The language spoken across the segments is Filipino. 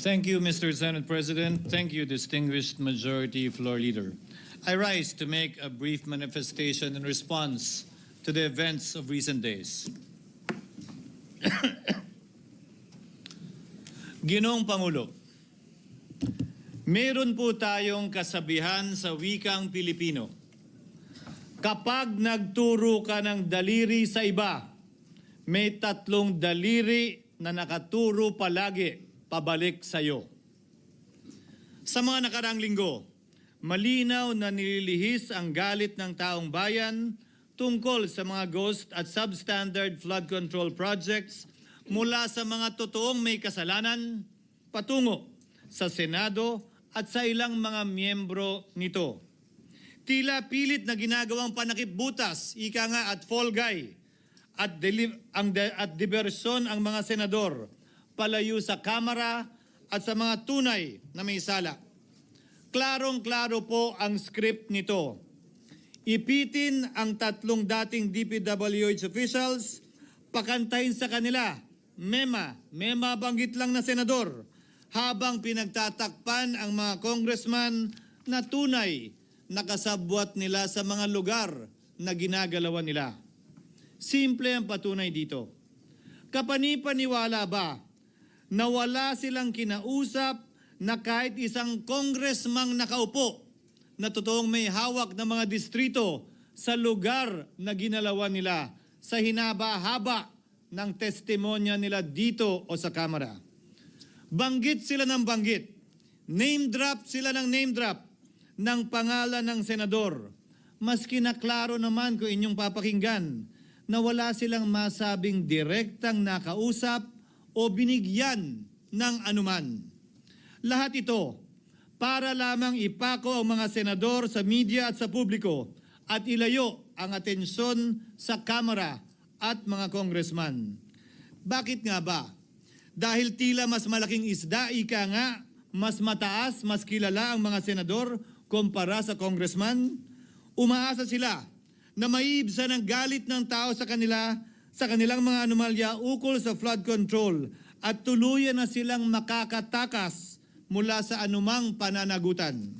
Thank you, Mr. Senate President. Thank you, distinguished Majority Floor Leader. I rise to make a brief manifestation in response to the events of recent days. Ginoong Pangulo, meron po tayong kasabihan sa wikang Pilipino. Kapag nagturo ka ng daliri sa iba, may tatlong daliri na nakaturo palagi pabalik sa iyo. Sa mga nakaraang linggo, malinaw na nililihis ang galit ng taong bayan tungkol sa mga ghost at substandard flood control projects mula sa mga totoong may kasalanan patungo sa Senado at sa ilang mga miyembro nito. Tila pilit na ginagawang panakipbutas, ika nga at fall guy, at diversyon ang mga senador palayo sa Kamara at sa mga tunay na may sala. Klarong-klaro po ang script nito. Ipitin ang tatlong dating DPWH officials, pakantahin sa kanila, mema banggit lang na senador, habang pinagtatakpan ang mga congressman na tunay nakasabwat nila sa mga lugar na ginagalawan nila. Simple ang patunay dito. Kapanipaniwala ba na wala silang kinausap na kahit isang congressman nakaupo na totoong may hawak ng mga distrito sa lugar na ginalawan nila sa hinaba-haba ng testimonya nila dito o sa Kamara? Banggit sila ng banggit, name drop sila ng name drop ng pangalan ng senador. Mas kinaklaro naman kung inyong papakinggan na wala silang masabing direktang nakausap o binigyan ng anuman. Lahat ito para lamang ipako ang mga senador sa media at sa publiko at ilayo ang atensyon sa Kamara at mga congressman. Bakit nga ba? Dahil tila mas malaking isda, ika nga, mas mataas, mas kilala ang mga senador kumpara sa congressman? Umaasa sila na maiibsan ang galit ng tao sa kanila sa kanilang mga anomalya ukol sa flood control at tuluyan na silang makakatakas mula sa anumang pananagutan.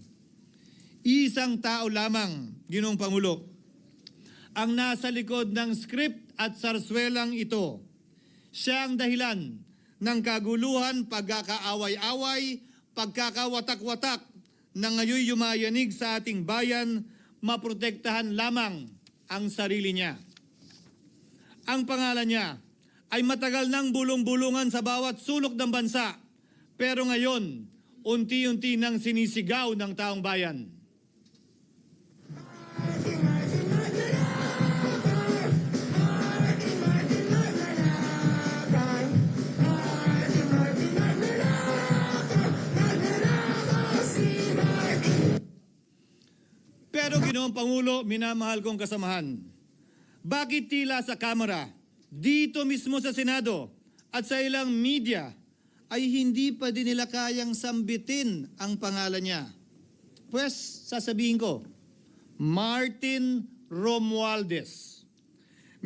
Isang tao lamang, Ginoong Pangulo, ang nasa likod ng script at sarswelang ito. Siya ang dahilan ng kaguluhan, pagkakaaway-away, pagkakawatak-watak na ngayon yumayanig sa ating bayan, maprotektahan lamang ang sarili niya. Ang pangalan niya ay matagal nang bulong-bulungan sa bawat sulok ng bansa, pero ngayon, unti-unti nang sinisigaw ng taong bayan. Pero Ginoong Pangulo, minamahal kong kasamahan, bakit tila sa Kamara, dito mismo sa Senado at sa ilang media ay hindi pa din nila kayang sambitin ang pangalan niya? Pues sasabihin ko, Martin Romualdez.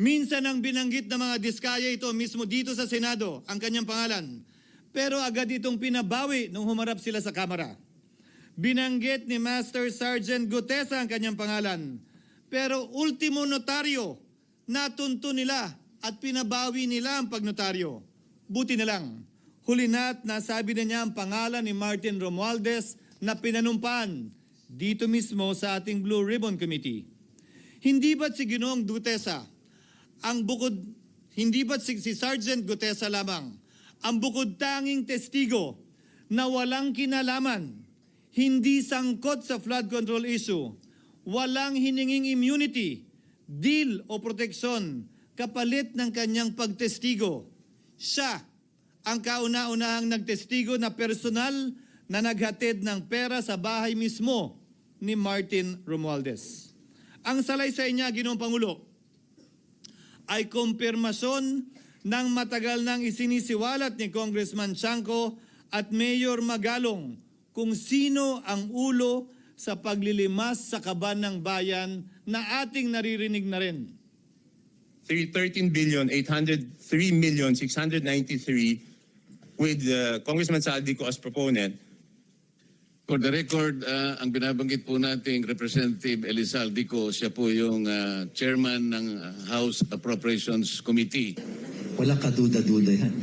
Minsan ang binanggit ng mga diskaya ito mismo dito sa Senado ang kanyang pangalan, pero agad itong pinabawi nung humarap sila sa Kamara. Binanggit ni Master Sergeant Gutesa ang kanyang pangalan, pero ultimo notaryo, natunto nila at pinabawi nila ang pagnotaryo. Buti na lang, huli na't nasabi na niya ang pangalan ni Martin Romualdez na pinanumpaan dito mismo sa ating Blue Ribbon Committee. Hindi ba't si Ginoong Gutesa hindi ba't si Sergeant Gutesa lamang ang bukod tanging testigo na walang kinalaman, hindi sangkot sa flood control issue, walang hininging immunity, deal o proteksyon kapalit ng kanyang pagtestigo? Siya ang kauna-unahang nagtestigo na personal na naghatid ng pera sa bahay mismo ni Martin Romualdez. Ang salaysay niya, Ginoong Pangulo, ay kumpirmasyon ng matagal nang isinisiwalat ni Congressman Chanco at Mayor Magalong kung sino ang ulo sa paglilimas sa kaban ng bayan na ating naririnig na rin. 13,803,693 with Congressman Saldico as proponent. For the record, ang binabanggit po nating Representative Elizalde siya po yung chairman ng House Appropriations Committee. Wala kaduda-duda yan.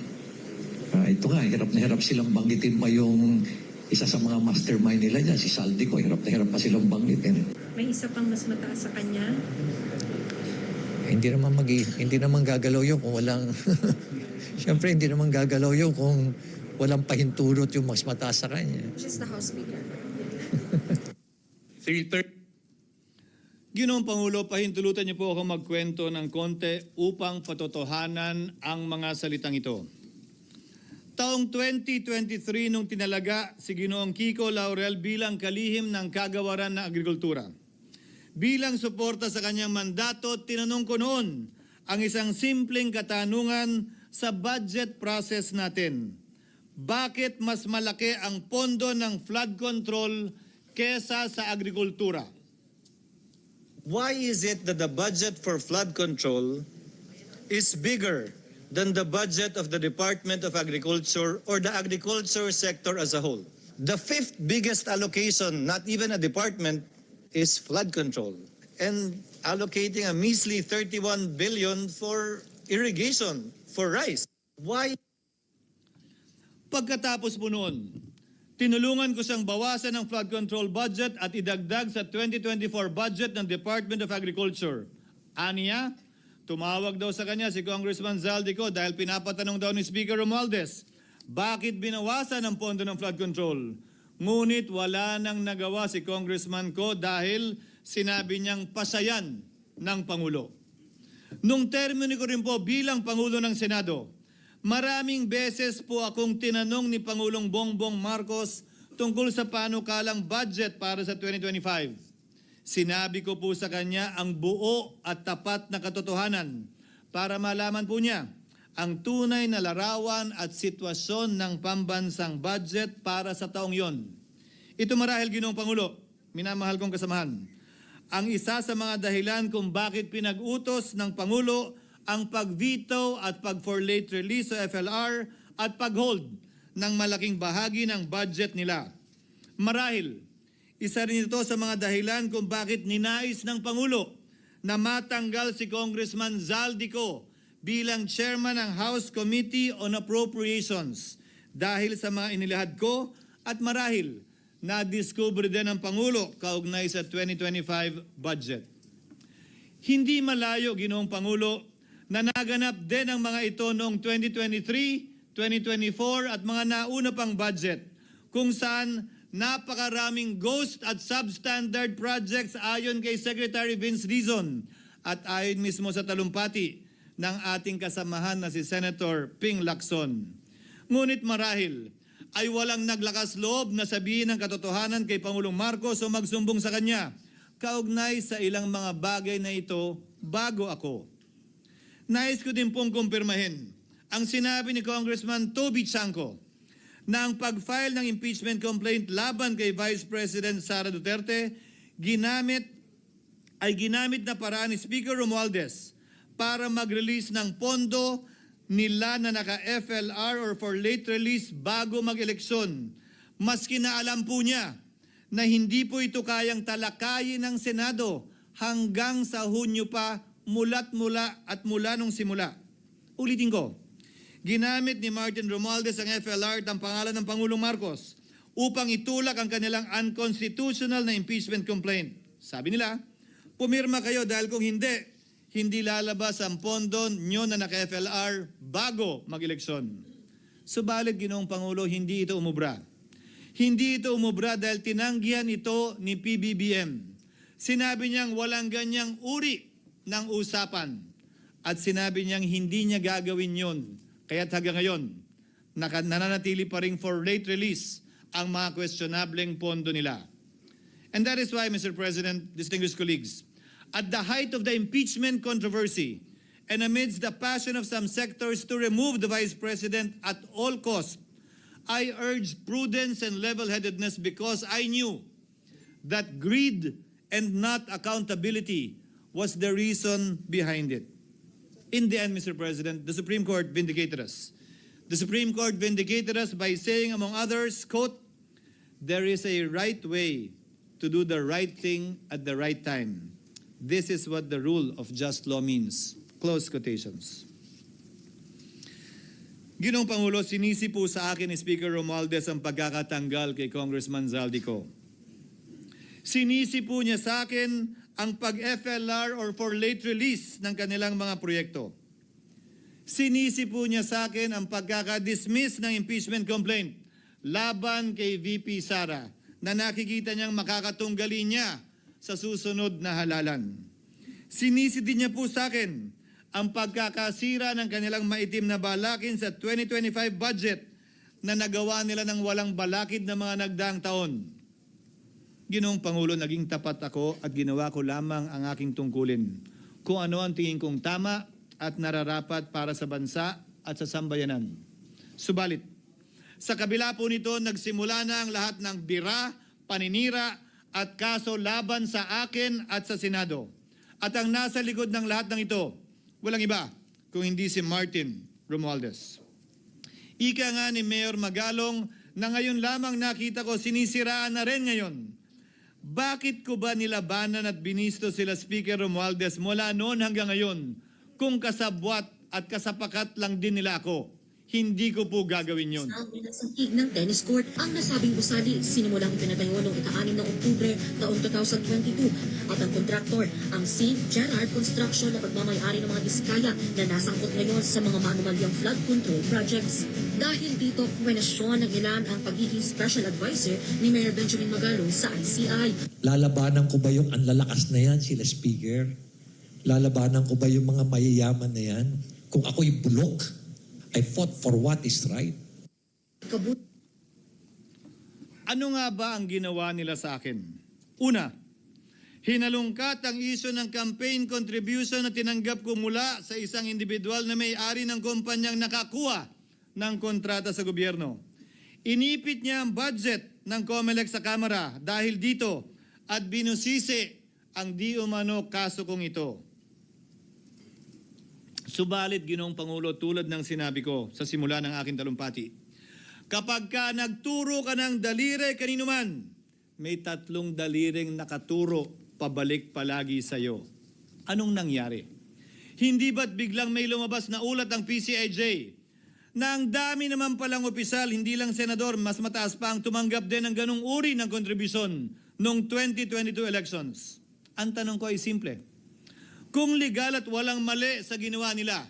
Ito nga, hirap na hirap silang banggitin pa yung isa sa mga mastermind nila dyan, si Saldico. Hirap na hirap pa silang banggitin. May isa pang mas mataas sa kanya? Hindi naman gagalaw yun kung walang... Siyempre, hindi naman gagalaw yun kung walang pahintulot yung mas mataas sa kanya. Just the House Speaker. 330. Ginoong Pangulo, pahintulutan niyo po ako magkwento ng konti upang patotohanan ang mga salitang ito. Taong 2023 nung tinalaga si Ginoong Kiko Laurel bilang kalihim ng kagawaran ng agrikultura. Bilang suporta sa kanyang mandato, tinanong ko noon ang isang simpleng katanungan sa budget process natin. Bakit mas malaki ang pondo ng flood control kesa sa agrikultura? Why is it that the budget for flood control is bigger than the budget of the Department of Agriculture or the agriculture sector as a whole? The fifth biggest allocation, not even a department, is flood control. And allocating a measly 31 billion for irrigation, for rice. Why? Pagkatapos po noon, tinulungan ko siyang bawasan ang flood control budget at idagdag sa 2024 budget ng Department of Agriculture. Aniya, tumawag daw sa kanya si Congressman Zaldico dahil pinapatanong daw ni Speaker Romualdez, bakit binawasan ang pondo ng flood control? Ngunit wala nang nagawa si Congressman ko dahil sinabi niyang pasayan ng Pangulo. Nung termino ko rin po bilang Pangulo ng Senado, maraming beses po akong tinanong ni Pangulong Bongbong Marcos tungkol sa panukalang budget para sa 2025. Sinabi ko po sa kanya ang buo at tapat na katotohanan para malaman po niya ang tunay na larawan at sitwasyon ng pambansang budget para sa taong yon. Ito marahil, Ginoong Pangulo, minamahal kong kasamahan, ang isa sa mga dahilan kung bakit pinag-utos ng Pangulo ang pag-veto at pag-for late release sa FLR at pag-hold ng malaking bahagi ng budget nila. Marahil, isa rin ito sa mga dahilan kung bakit ninais ng Pangulo na matanggal si Congressman Zaldico bilang chairman ng House Committee on Appropriations dahil sa mga inilahad ko at marahil na-discover din ng Pangulo kaugnay sa 2025 budget. Hindi malayo, Ginoong Pangulo, na naganap din ang mga ito noong 2023, 2024 at mga nauna pang budget kung saan napakaraming ghost at substandard projects ayon kay Secretary Vince Dizon at ayon mismo sa talumpati ng ating kasamahan na si Senator Ping Lacson. Ngunit marahil ay walang naglakas loob na sabihin ang katotohanan kay Pangulong Marcos o magsumbong sa kanya kaugnay sa ilang mga bagay na ito bago ako. Nais ko din pong kumpirmahin ang sinabi ni Congressman Toby Chanco na ang pag-file ng impeachment complaint laban kay Vice President Sara Duterte ginamit na paraan ni Speaker Romualdez para mag-release ng pondo nila na naka-FLR or for late release bago mag-eleksyon. Maski na alam po niya na hindi po ito kayang talakayin ng Senado hanggang sa Hunyo pa mula nung simula. Ulitin ko, ginamit ni Martin Romualdez ang FLR at ang pangalan ng Pangulong Marcos upang itulak ang kanilang unconstitutional na impeachment complaint. Sabi nila, pumirma kayo dahil kung hindi lalabas ang pondo nyo na naka-FLR bago mag-eleksyon. Subalit, Ginoong Pangulo, hindi ito umubra. Hindi ito umubra dahil tinanggihan ito ni PBBM. Sinabi niyang walang ganyang uri ng usapan at sinabi niyang hindi niya gagawin yon. Kaya't hanggang ngayon, nananatili pa rin for late release ang mga questionableng pondo nila. And that is why, Mr. President, distinguished colleagues, at the height of the impeachment controversy and amidst the passion of some sectors to remove the Vice President at all costs, I urged prudence and level-headedness because I knew that greed and not accountability was the reason behind it. In the end, Mr. President, the Supreme Court vindicated us. The Supreme Court vindicated us by saying, among others, quote, "There is a right way to do the right thing at the right time. This is what the rule of just law means." Close quotations. Ginoong Pangulo, sinisi po sa akin ni Speaker Romualdez ang pagkakatanggal kay Congressman Zaldico. Sinisi po niya sa akin ang pag-FLR or for late release ng kanilang mga proyekto. Sinisi po niya sa akin ang pagkakadismiss ng impeachment complaint laban kay VP Sara na nakikita niyang makakatunggali niya sa susunod na halalan. Sinisi din niya po sa akin ang pagkakasira ng kanilang maitim na balakin sa 2025 budget na nagawa nila ng walang balakid na mga nagdaang taon. Ginoong Pangulo, naging tapat ako at ginawa ko lamang ang aking tungkulin. Kung ano ang tingin kong tama at nararapat para sa bansa at sa sambayanan. Subalit, sa kabila po nito, nagsimula na ang lahat ng bira, paninira at kaso laban sa akin at sa Senado. At ang nasa likod ng lahat ng ito, walang iba kung hindi si Martin Romualdez. Ika nga ni Mayor Magalong na ngayon lamang nakita ko sinisiraan na rin ngayon. Bakit ko ba nilabanan at binisto sila Speaker Romualdez mula noon hanggang ngayon kung kasabwat at kasapakat lang din nila ako? Hindi ko po gagawin yun. Sa pinasangkig ng tennis court, ang nasabing gusali sinimulang pinatayo noong ika-6 ng Oktubre taong 2022 at ang kontraktor, ang St. Gerard Construction na pagmamayari ng mga diskaya na nasangkot ngayon sa mga maanumalyang flood control projects. Dahil dito, kwenasyon ng ilan ang pagiging special advisor ni Mayor Benjamin Magalong sa ICI. Lalabanan ko ba yung anlalakas na yan, sila Speaker? Lalabanan ko ba yung mga mayayaman na yan? Kung ako'y bulok, I fought for what is right. Ano nga ba ang ginawa nila sa akin? Una, hinalungkat ang isyu ng campaign contribution na tinanggap ko mula sa isang individual na may-ari ng kumpanyang nakakuha ng kontrata sa gobyerno. Inipit niya ang budget ng COMELEC sa Kamara dahil dito at binusisi ang di umano kaso kong ito. Subalit, Ginoong Pangulo, tulad ng sinabi ko sa simula ng aking talumpati, kapag ka nagturo ka ng daliri kanino man, may 3 daliring nakaturo pabalik palagi sa iyo. Anong nangyari? Hindi ba't biglang may lumabas na ulat ng PCIJ na ang dami naman palang opisyal, hindi lang senador, mas mataas pa ang tumanggap din ng ganung uri ng kontribusyon noong 2022 elections? Ang tanong ko ay simple. Kung legal at walang mali sa ginawa nila,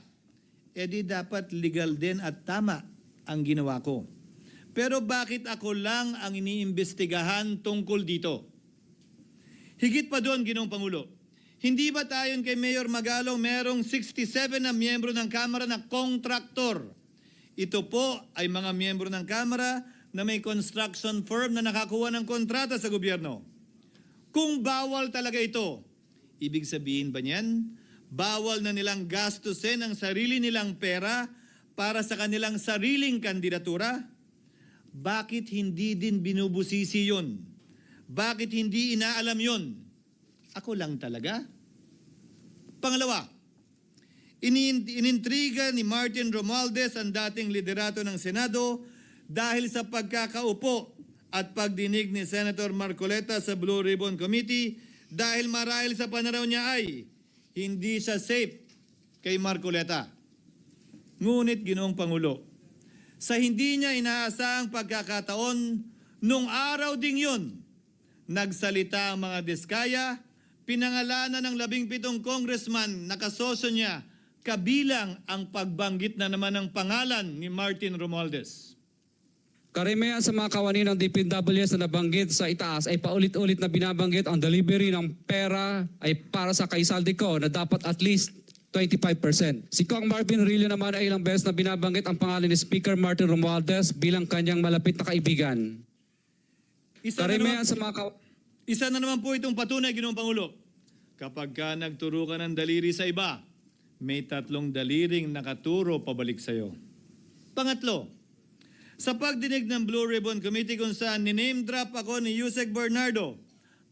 edi dapat legal din at tama ang ginawa ko. Pero bakit ako lang ang iniimbestigahan tungkol dito? Higit pa doon, Ginoong Pangulo, hindi ba tayon kay Mayor Magalong merong 67 na miyembro ng Kamara na kontraktor? Ito po ay mga miyembro ng Kamara na may construction firm na nakakuha ng kontrata sa gobyerno. Kung bawal talaga ito, ibig sabihin ba niyan, bawal na nilang gastusin ang sarili nilang pera para sa kanilang sariling kandidatura? Bakit hindi din binubusisi yun? Bakit hindi inaalam yun? Ako lang talaga? Pangalawa, inintriga ni Martin Romualdez ang dating liderato ng Senado dahil sa pagkakaupo at pagdinig ni Senator Marcoleta sa Blue Ribbon Committee dahil marahil sa pananaw niya ay hindi siya safe kay Marcoleta. Ngunit, Ginoong Pangulo, sa hindi niya inaasahang pagkakataon, nung araw ding yun, nagsalita ang mga diskaya, pinangalanan ng 17 congressman na kasosyo niya, kabilang ang pagbanggit na naman ng pangalan ni Martin Romualdez. Karamihan sa mga kawani ng DPWS na nabanggit sa itaas ay paulit-ulit na binabanggit ang delivery ng pera ay para sa kay Zaldico na dapat at least 25%. Si Kong Marvin Rillo naman ay ilang beses na binabanggit ang pangalan ni Speaker Martin Romualdez bilang kanyang malapit na kaibigan. Isa na naman po itong patunay, Ginoong Pangulo. Kapag ka nagturo ka ng daliri sa iba, may 3 daliring nakaturo pabalik sa iyo. Pangatlo, sa pagdinig ng Blue Ribbon Committee kung saan niname drop ako ni Yusek Bernardo,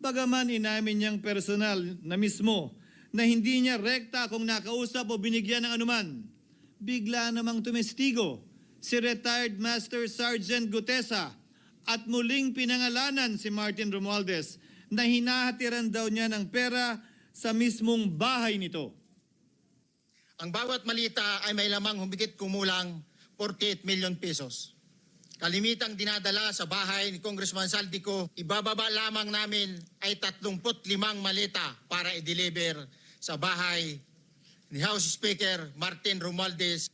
bagaman inamin niyang personal na mismo na hindi niya rekta kung nakausap o binigyan ng anuman, bigla namang tumestigo si retired Master Sergeant Gutesa at muling pinangalanan si Martin Romualdez na hinahatiran daw niya ng pera sa mismong bahay nito. Ang bawat malita ay may lamang humigit kumulang 48 million pesos. Kalimitang dinadala sa bahay ni Congressman Saldico, ibababa lamang namin ay 35 maleta para i-deliver sa bahay ni House Speaker Martin Romualdez.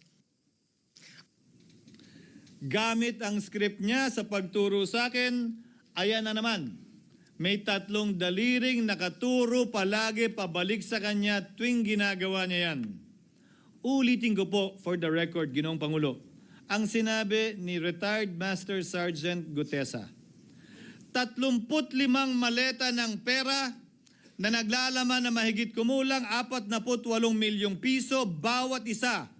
Gamit ang script niya sa pagturo sa akin, ayan na naman. May 3 daliring nakaturo palagi pabalik sa kanya tuwing ginagawa niya yan. Ulitin ko po for the record, Ginoong Pangulo, ang sinabi ni retired Master Sergeant Gutesa. 35 maleta ng pera na naglalaman na mahigit kumulang 48 milyong piso bawat isa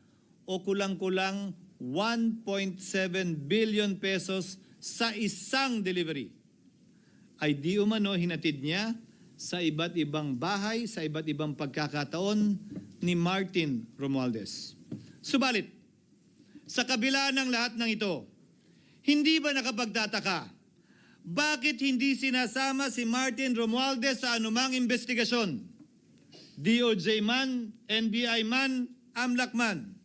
o kulang-kulang 1.7 billion pesos sa isang delivery. Ay di umano hinatid niya sa iba't ibang bahay, sa iba't ibang pagkakataon ni Martin Romualdez. Subalit, sa kabila ng lahat ng ito, hindi ba nakapagtataka? Bakit hindi sinasama si Martin Romualdez sa anumang investigasyon? DOJ man, NBI man, AMLAC man.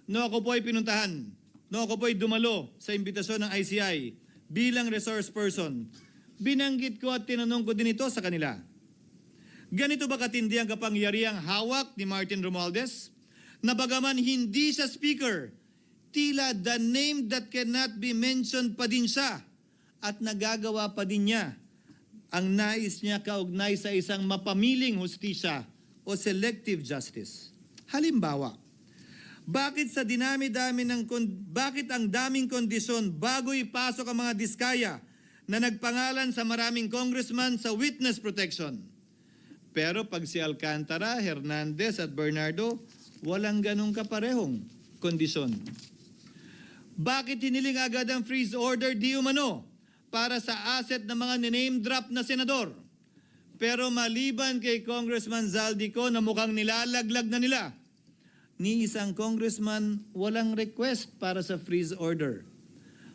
No ako po ay pinuntahan, no ako po ay dumalo sa imbitasyon ng ICI bilang resource person. Binanggit ko at tinanong ko din ito sa kanila. Ganito ba katindi ang kapangyarihang hawak ni Martin Romualdez? Na bagaman hindi siya speaker, tila the name that cannot be mentioned pa din siya at nagagawa pa din niya ang nais niya kaugnay sa isang mapamiling hustisya o selective justice. Halimbawa, bakit ang daming kondisyon bago ipasok ang mga diskaya na nagpangalan sa maraming congressman sa witness protection? Pero pag si Alcantara, Hernandez at Bernardo, walang ganong kaparehong kondisyon. Bakit hiniling agad ang freeze order di umano para sa asset ng mga name drop na senador? Pero maliban kay Congressman Zaldico na mukhang nilalaglag na nila, ni isang congressman walang request para sa freeze order.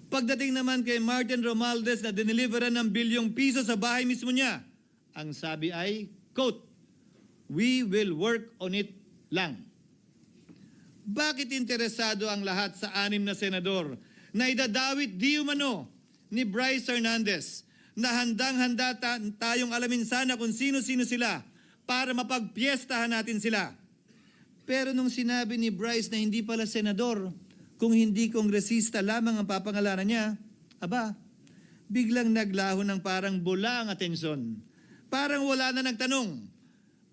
Pagdating naman kay Martin Romualdez na dineliveran ng bilyong piso sa bahay mismo niya, ang sabi ay, quote, "We will work on it lang." Bakit interesado ang lahat sa 6 na senador na idadawit di umano ni Bryce Hernandez na handang-handa tayong alamin sana kung sino-sino sila para mapagpiestahan natin sila? Pero nung sinabi ni Bryce na hindi pala senador, kung hindi kongresista lamang ang papangalanan niya, aba, biglang naglaho ng parang bula ang atensyon. Parang wala na nagtanong.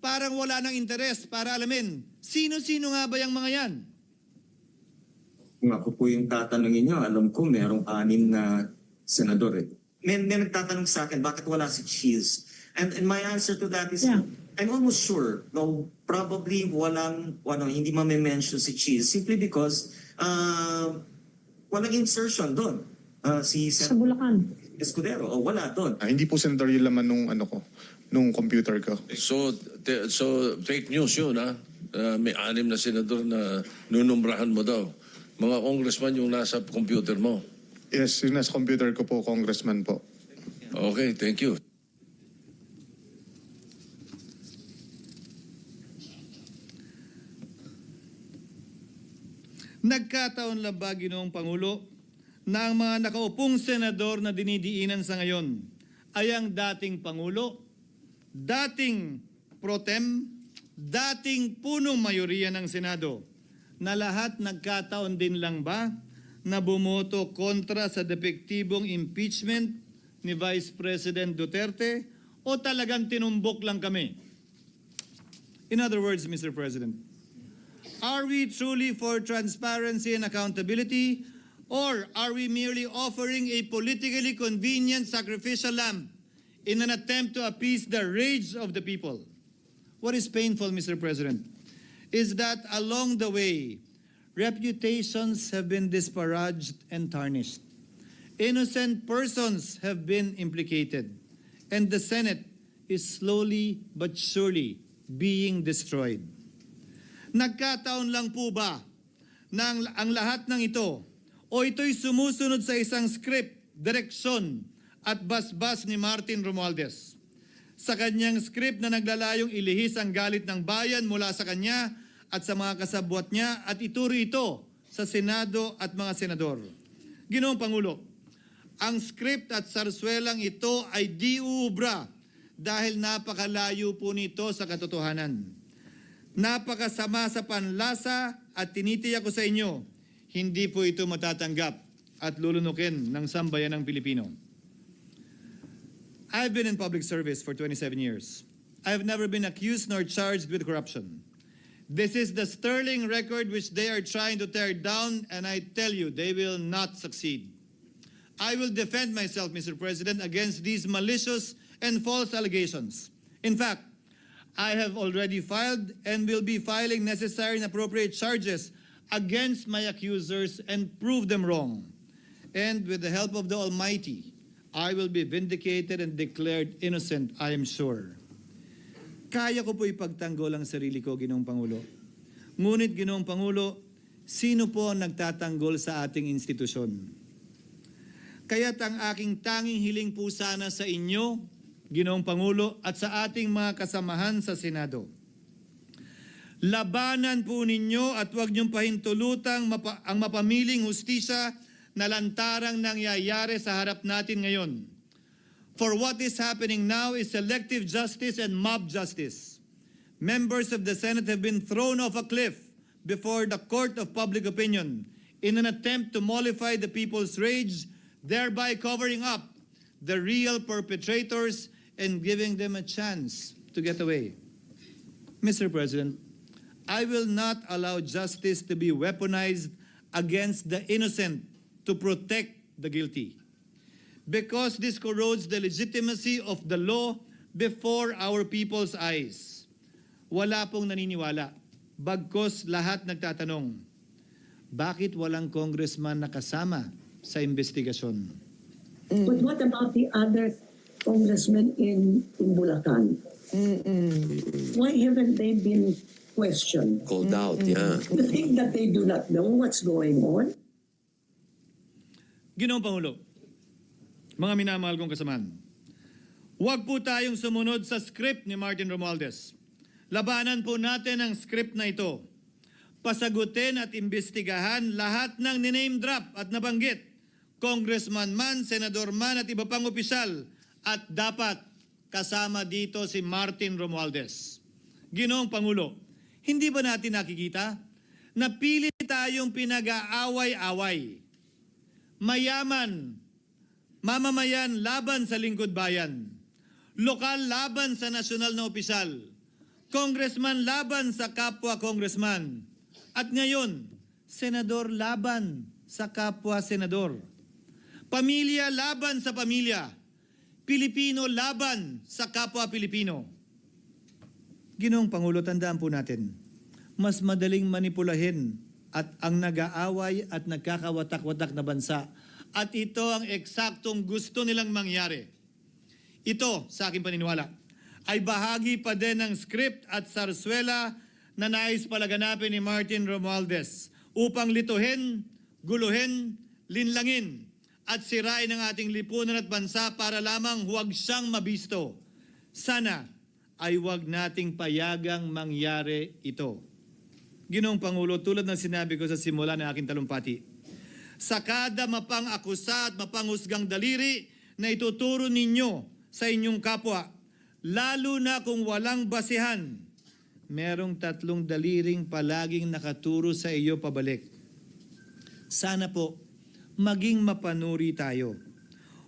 Parang wala ng interes para alamin, sino-sino nga ba yung mga yan? Kung ako po yung tatanungin nyo, alam ko merong 6 na senador eh. May nagtatanong sa akin, bakit wala si Cheese? And my answer to that is, I'm almost sure, no, probably hindi ma-mention si Cheese simply because walang insertion doon. Sa Bulacan. Escudero, wala doon. Hindi po senador yung laman nung computer ko. So fake news yun, ha? May 6 na senador na nunumbrahan mo daw. Mga congressman yung nasa computer mo. Yes, yung nasa computer ko po, congressman po. Okay, thank you. Nagkataon lang ba, Ginoong Pangulo, na ang mga nakaupong senador na dinidiinan sa ngayon ay ang dating Pangulo, dating pro tem, dating punong mayoriya ng Senado, na lahat nagkataon din lang ba na bumoto kontra sa depektibong impeachment ni Vice President Duterte o talagang tinumbok lang kami? In other words, Mr. President, are we truly for transparency and accountability, or are we merely offering a politically convenient sacrificial lamb in an attempt to appease the rage of the people? What is painful, Mr. President, is that along the way, reputations have been disparaged and tarnished. Innocent persons have been implicated, and the Senate is slowly but surely being destroyed. Nagkataon lang po ba na ang lahat ng ito O ito'y sumusunod sa isang script, direksyon at basbas ni Martin Romualdez? Sa kanyang script na naglalayong ilihis ang galit ng bayan mula sa kanya at sa mga kasabwat niya at ituro ito sa Senado at mga senador. Ginoong Pangulo, ang script at sarswelang ito ay di uubra dahil napakalayo po nito sa katotohanan. Napakasama sa panlasa at tinitiyak ko sa inyo, hindi po ito matatanggap at lulunukin ng sambayanang Pilipino. I've been in public service for 27 years. I've never been accused nor charged with corruption. This is the sterling record which they are trying to tear down, and I tell you, they will not succeed. I will defend myself, Mr. President, against these malicious and false allegations. In fact, I have already filed and will be filing necessary and appropriate charges against my accusers and prove them wrong. And with the help of the Almighty, I will be vindicated and declared innocent, I am sure. Kaya ko po ipagtanggol ang sarili ko, Ginoong Pangulo. Ngunit, Ginoong Pangulo, sino po ang nagtatanggol sa ating institusyon? Kaya't ang aking tanging hiling po sana sa inyo, Ginoong Pangulo, at sa ating mga kasamahan sa Senado. Labanan po ninyo at huwag niyong pahintulutang ang mapamiling hustisya na lantarang nangyayari sa harap natin ngayon. For what is happening now is selective justice and mob justice. Members of the Senate have been thrown off a cliff before the court of public opinion in an attempt to mollify the people's rage, thereby covering up the real perpetrators and giving them a chance to get away. Mr. President, I will not allow justice to be weaponized against the innocent to protect the guilty. Because this corrodes the legitimacy of the law before our people's eyes. Wala pong naniniwala. Bagkos lahat nagtatanong, bakit walang congressman na kasama sa investigasyon? But what about the other congressmen in Bulacan? Why haven't they been questioned? Called out, yeah. You think that they do not know what's going on? Ginoong Pangulo, mga minamahal kong kasamahan, huwag po tayong sumunod sa script ni Martin Romualdez. Labanan po natin ang script na ito. Pasagutin at imbestigahan lahat ng niname drop at nabanggit, congressman man, senador man at iba pang opisyal, at dapat kasama dito si Martin Romualdez. Ginoong Pangulo, hindi ba natin nakikita na pili tayong pinag-aaway-away? Mayaman, mamamayan laban sa lingkod bayan, lokal laban sa nasyonal na opisyal, congressman laban sa kapwa congressman, at ngayon, senador laban sa kapwa senador, pamilya laban sa pamilya, Pilipino laban sa kapwa Pilipino. Ginoong Pangulo, tandaan po natin, mas madaling manipulahin at ang nag-aaway at nagkakawatak-watak na bansa. At ito ang eksaktong gusto nilang mangyari. Ito, sa aking paniniwala, ay bahagi pa din ng script at sarswela na nais palaganapin ni Martin Romualdez upang lituhin, guluhin, linlangin at sirain ang ating lipunan at bansa para lamang huwag siyang mabisto. Sana ay huwag nating payagang mangyari ito. Ginoong Pangulo, tulad ng sinabi ko sa simula ng aking talumpati, sa kada mapang-akusa at mapanghusgang daliri na ituturo ninyo sa inyong kapwa, lalo na kung walang basihan, merong 3 daliring palaging nakaturo sa iyo pabalik. Sana po, maging mapanuri tayo.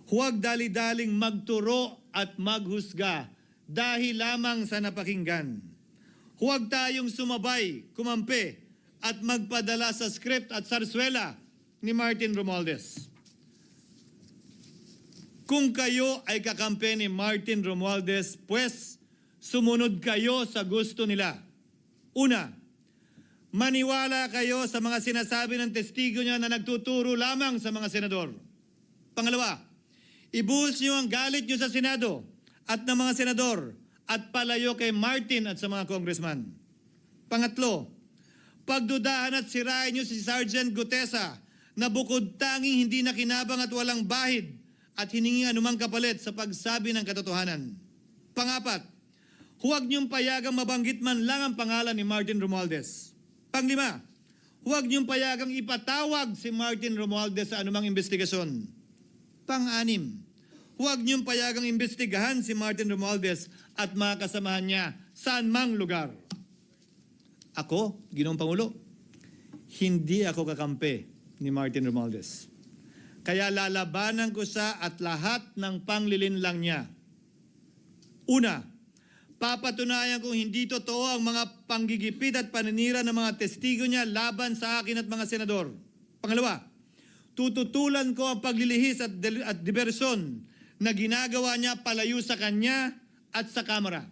Huwag dali-daling magturo at maghusga dahil lamang sa napakinggan. Huwag tayong sumabay, kumampi, at magpadala sa script at sarswela ni Martin Romualdez. Kung kayo ay kakampi ni Martin Romualdez, pues sumunod kayo sa gusto nila. Una, maniwala kayo sa mga sinasabi ng testigo niya na nagtuturo lamang sa mga senador. Pangalawa, ibuhos niyo ang galit niyo sa Senado at ng mga senador at palayo kay Martin at sa mga congressman. Pangatlo, pagdudahan at sirain niyo si Sergeant Gutesa na bukod tanging hindi nakinabang at walang bahid at hiningi anumang kapalit sa pagsabi ng katotohanan. Pangapat, huwag niyong payagang mabanggit man lang ang pangalan ni Martin Romualdez. Panglima, huwag niyong payagang ipatawag si Martin Romualdez sa anumang investigasyon. Pang-anim, huwag niyong payagang imbestigahan si Martin Romualdez at mga kasamahan niya saan mang lugar. Ako, Ginoong Pangulo, hindi ako kakampi ni Martin Romualdez. Kaya lalabanan ko siya at lahat ng panglilinlang niya. Una, papatunayan kong hindi totoo ang mga panggigipit at paninira ng mga testigo niya laban sa akin at mga senador. Pangalawa, tututulan ko ang paglilihis at diversyon na ginagawa niya palayo sa kanya at sa Kamara.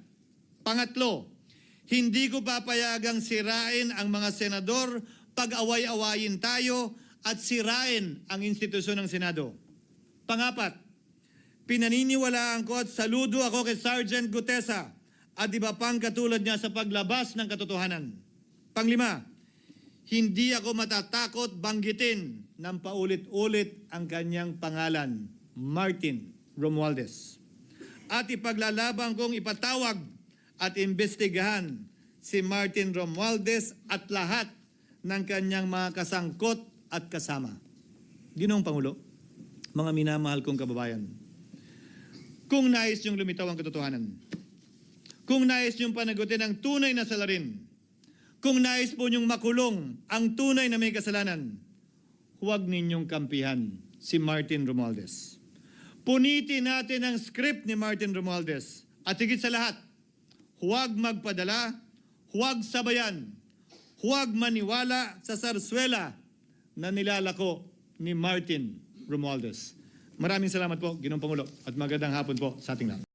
Pangatlo, hindi ko papayagang sirain ang mga senador pag-away-awayin tayo at sirain ang institusyon ng Senado. Pangapat, pinaniniwalaan ko at saludo ako kay Sergeant Gutesa at iba pang katulad niya sa paglabas ng katotohanan. Panglima, hindi ako matatakot banggitin ng paulit-ulit ang kanyang pangalan, Martin Romualdez. At ipaglalaban kong ipatawag at imbestigahan si Martin Romualdez at lahat ng kanyang mga kasangkot at kasama. Ginoong Pangulo, mga minamahal kong kababayan, kung nais niyong lumitaw ang katotohanan, kung nais niyong panagutin ang tunay na salarin, kung nais po niyong makulong ang tunay na may kasalanan, huwag ninyong kampihan si Martin Romualdez. Punitin natin ang script ni Martin Romualdez at higit sa lahat, huwag magpadala, huwag sabayan, huwag maniwala sa sarswela na nilalako ni Martin Romualdez. Maraming salamat po, Ginoong Pangulo, at magandang hapon po sa ating lahat.